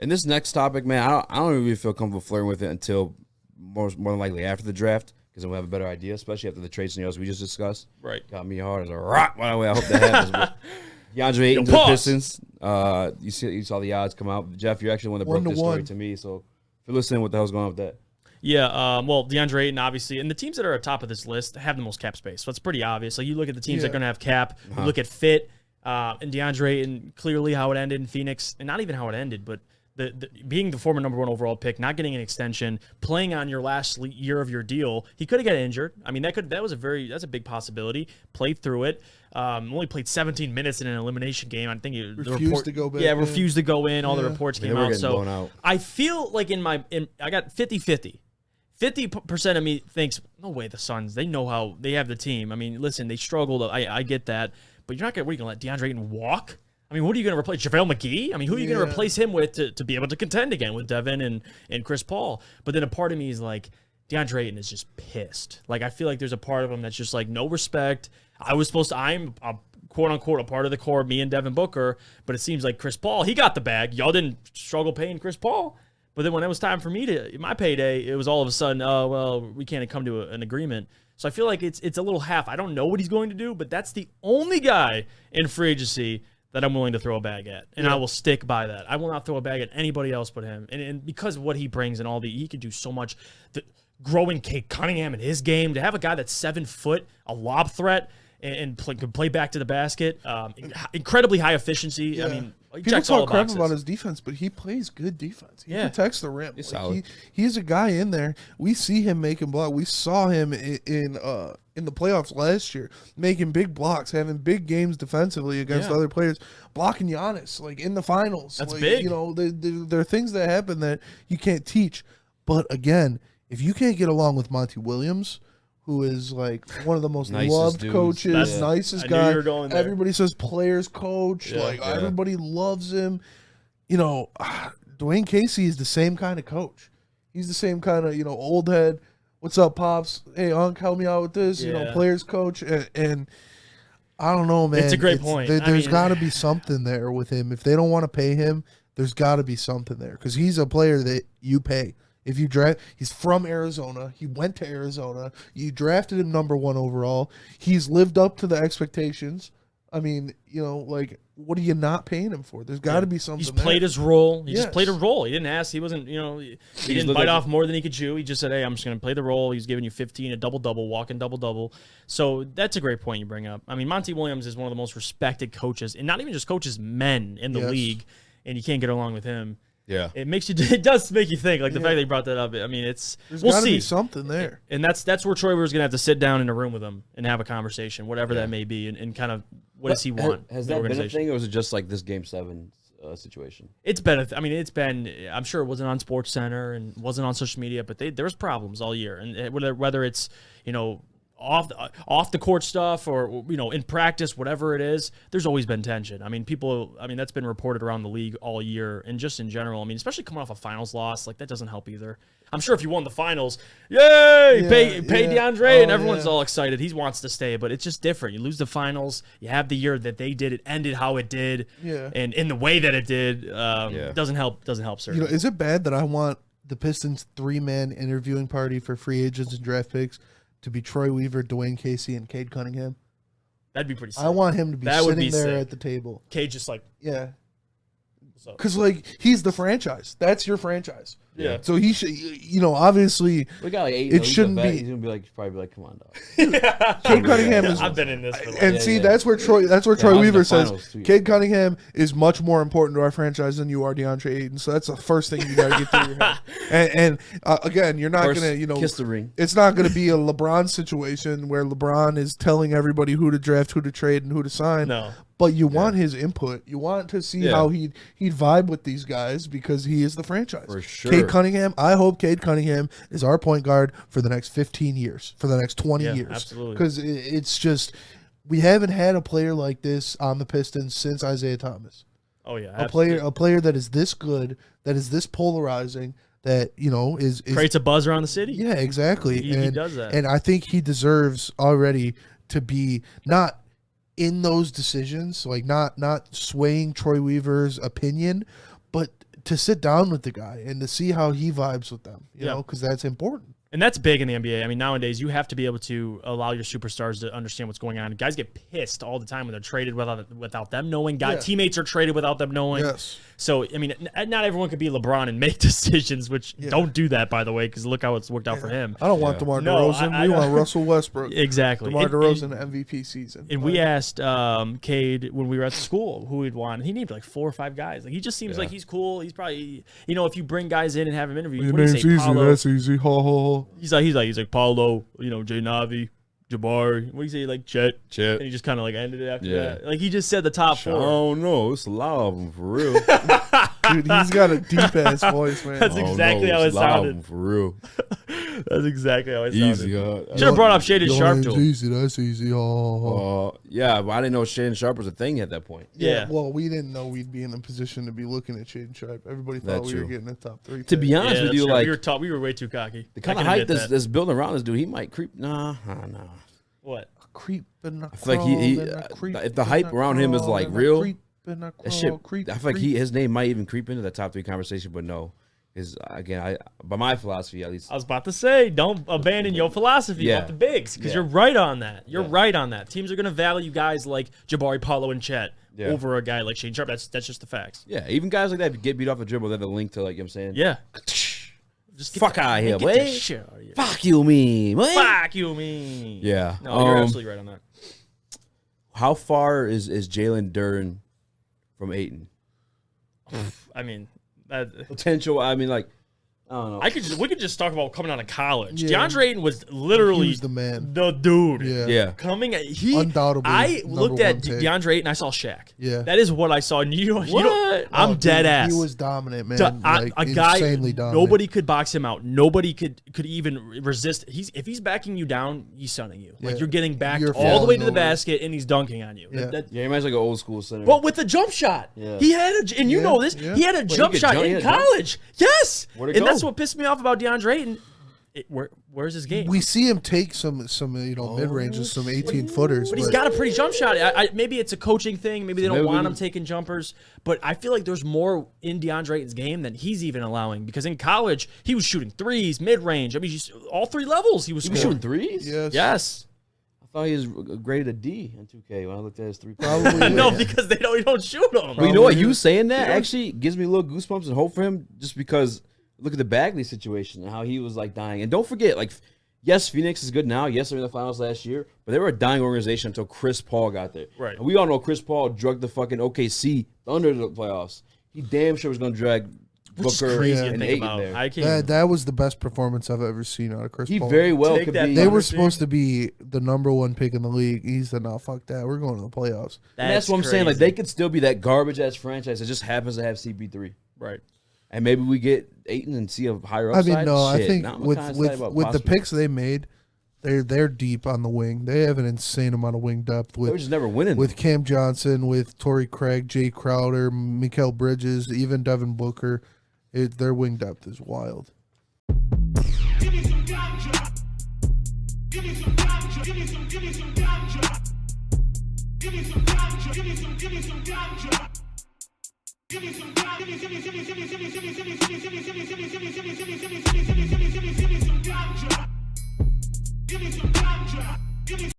And this next topic, man, I don't really feel comfortable flirting with it until more than likely after the draft, because then we'll have a better idea, especially after the trade scenarios we just discussed. Right. Got me hard as a rock. By the way, I hope that happens. But Deandre Ayton to the Pistons. You saw the odds come out. Jeff, you're actually the one that broke this story to me. So if you're listening, what the hell's going on with that? Yeah, well, Deandre Ayton, obviously, and the teams that are at top of this list have the most cap space, so it's pretty obvious. Like, you look at the teams that are going to have cap, you look at fit, and Deandre Ayton, clearly how it ended in Phoenix, and not even how it ended, but the being the former number 1 overall pick, not getting an extension, playing on your last year of your deal, he could have got injured. I mean, that's a big possibility. Played through it. Only played 17 minutes in an elimination game. I think refused to go back. Yeah, refused to go in. All the reports came out. So I feel like I got 50-50. 50% of me thinks, no way, the Suns, they know how, they have the team. I mean, listen, they struggled. I get that. But you're not going to let DeAndre Ayton walk? I mean, what are you going to replace? JaVale McGee? I mean, who are you going to replace him with to be able to contend again with Devin and Chris Paul? But then a part of me is like, DeAndre Ayton is just pissed. Like, I feel like there's a part of him that's just like, no respect. I'm a quote-unquote a part of the core, me and Devin Booker, but it seems like Chris Paul, he got the bag. Y'all didn't struggle paying Chris Paul. But then when it was time for me my payday, it was all of a sudden, oh, well, we can't come to an agreement. So I feel like it's a little half. I don't know what he's going to do, but that's the only guy in free agency that I'm willing to throw a bag at. And I will stick by that. I will not throw a bag at anybody else but him. And because of what he brings and he can do so much. Growing Cade Cunningham in his game, to have a guy that's 7 foot, a lob threat, and can play back to the basket, incredibly high efficiency. Yeah. I mean, people talk crap about his defense, but he plays good defense. He protects the rim. He's a guy in there. We see him making blocks. We saw him in the playoffs last year, making big blocks, having big games defensively against other players, blocking Giannis like in the finals. That's big. You know, there are things that happen that you can't teach. But again, if you can't get along with Monty Williams, who is like one of the most loved coaches, nicest guy. Everybody says players coach. Everybody loves him. You know, Dwayne Casey is the same kind of coach. He's the same kind of, old head. What's up, Pops? Hey, Unc, help me out with this. Players coach. And I don't know, man. It's a great point. There's got to be something there with him. If they don't want to pay him, there's got to be something there because he's a player that you pay. If you draft, he's from Arizona. He went to Arizona. You drafted him number 1 overall. He's lived up to the expectations. I mean, like, what are you not paying him for? There's got to be something. He's played his role. He just played a role. He didn't ask. He wasn't, he didn't bite off more than he could chew. He just said, hey, I'm just going to play the role. He's giving you 15, a double-double, walking double-double. So that's a great point you bring up. I mean, Monty Williams is one of the most respected coaches, and not even just coaches, men in the league, and you can't get along with him. Yeah, it does make you think. Like the fact they brought that up. I mean, we'll see. Be something there, and that's where Troy Weaver's gonna have to sit down in a room with him and have a conversation, whatever that may be, and kind of what does he want? Has that been a thing, or was it just like this Game 7 situation? It's been. It's been. I'm sure it wasn't on Sports Center and wasn't on social media, but there was problems all year, and whether it's off the court stuff or in practice, whatever it is, there's always been tension. I mean, that's been reported around the league all year and just in general. I mean, especially coming off a finals loss, like that doesn't help either. I'm sure if you won the finals, yay, pay DeAndre, and everyone's all excited. He wants to stay, but it's just different. You lose the finals, you have the year that they did, it ended how it did, and in the way that it did, doesn't help. Certainly. Is it bad that I want the Pistons 3-man interviewing party for free agents and draft picks to be Troy Weaver, Dwayne Casey, and Cade Cunningham? That'd be pretty sick. I want him to be sitting there at the table. Cade just like... Yeah. Because, he's the franchise. That's your franchise. Yeah. So he should, obviously, we got like 8. It shouldn't be. He's gonna be probably like, come on, dog. Cade Cunningham is. I've been in this. That's where Troy Weaver says Cade Cunningham is much more important to our franchise than you are DeAndre Ayton. So that's the first thing you got to get through your head. And again, you're not gonna, kiss the ring. It's not gonna be a LeBron situation where LeBron is telling everybody who to draft, who to trade, and who to sign. No. But you want his input. You want to see how he'd vibe with these guys because he is the franchise. For sure. Cade Cunningham, I hope Cade Cunningham is our point guard for the next 15 years, for the next 20 years. Absolutely. Because it's just, we haven't had a player like this on the Pistons since Isaiah Thomas. Oh, yeah. A player that is this good, that is this polarizing, that, is creates a buzz around the city. Yeah, exactly. He does that. And I think he deserves already to be not in those decisions, like not swaying Troy Weaver's opinion, but to sit down with the guy and to see how he vibes with them, you know, because that's important. And that's big in the NBA. I mean, nowadays you have to be able to allow your superstars to understand what's going on. Guys get pissed all the time when they're traded without them knowing. Teammates are traded without them knowing. Yes. So, I mean, not everyone could be LeBron and make decisions, which don't do that, by the way, because look how it's worked out for him. I don't want DeMar DeRozan. We want Russell Westbrook. Exactly. DeMar DeRozan MVP season. And we asked Cade when we were at the school who he'd want. He named like 4 or 5 guys. Like, he just seems like he's cool. He's probably, you know, if you bring guys in and have him interview, what do you say, easy. Paulo? That's easy. Ho, ho, ho. He's like Paulo, you know, Jay Navi, Jabari. What do you say, like Chet? And he just kind of like ended it after that. Like he just said the top 4. Oh no, it's a lot of them for real. Dude, he's got a deep ass voice, man. That's exactly how it sounded. For real. That's exactly how it sounded. Easy. Should have brought up Shaded Sharp to him. Easy. That's easy. Yeah, but I didn't know Shaden Sharp was a thing at that point. Yeah. Well, we didn't know we'd be in a position to be looking at Shaden Sharp. Everybody thought we were getting a top 3. To be honest with you, like we were way too cocky. The kind of hype that's building around this dude, he might creep. Nah. What? Creep and I feel like if the hype around him is like real, that shit. I feel like his name might even creep into the top 3 conversation. But no, is again, by my philosophy at least. I was about to say, don't abandon your philosophy about the bigs because you're right on that. You're right on that. Teams are going to value guys like Jabari, Paulo, and Chet over a guy like Shaden Sharp. That's just the facts. Yeah, even guys like that get beat off the dribble. They have a link to, like, you know what I'm saying. Yeah. Just fuck out of here, boy. Here. Fuck you, me. Boy. Fuck you, me. Yeah. No, you're absolutely right on that. How far is Jalen Duren from Ayton? I mean, potential. I mean, like, I don't know. We could just talk about coming out of college. DeAndre Ayton was literally the man, the dude. Yeah. Coming, undoubtedly. I looked at DeAndre Ayton. I saw Shaq. Yeah, that is what I saw. And you know, I'm dead ass. He was dominant, man. A guy, insanely dominant. Nobody could box him out. Nobody could even resist. If he's backing you down, he's stunning you. Like you're getting backed all the way to the basket, and he's dunking on you. Yeah, he reminds like an old school center. But with the jump shot, he had and you know this, he had a jump shot in college. Yes, and that's what pissed me off about DeAndre Ayton. Where's his game? We see him take some mid ranges, some 18-footers. But he's got a pretty jump shot. Maybe it's a coaching thing. Maybe they don't want him taking jumpers. But I feel like there's more in DeAndre Ayton's game than he's even allowing. Because in college, he was shooting threes, mid-range. I mean, all 3 levels he was shooting threes? Yes. I thought he was graded a D in 2K when I looked at his 3 points. No, because they don't shoot them. But you know what? You saying that actually gives me a little goosebumps and hope for him just because look at the Bagley situation and how he was like dying. And don't forget, like, yes, Phoenix is good now. Yes, they're in the finals last year, but they were a dying organization until Chris Paul got there. Right. And we all know Chris Paul drugged the fucking OKC under the playoffs. He damn sure was going to drag Booker and Ayton there. That was the best performance I've ever seen out of Chris Paul. He very well could be. They were supposed to be the #1 pick in the league. He said, no, fuck that. We're going to the playoffs. That's what I'm saying. Like, they could still be that garbage-ass franchise that just happens to have CP3. Right. And maybe we get Ayton and see a higher upside. I mean, no, Shit. I think with the picks they made, they're deep on the wing. They have an insane amount of wing depth. They were just never winning. With Cam Johnson, with Torrey Craig, Jay Crowder, Mikal Bridges, even Devin Booker, their wing depth is wild. Give me some ganja. Give me some ganja. Give me some ganja. Give me some ganja. Give me some ganja. Give me some ganja. Give me some ganja. Give me some ganja. Give me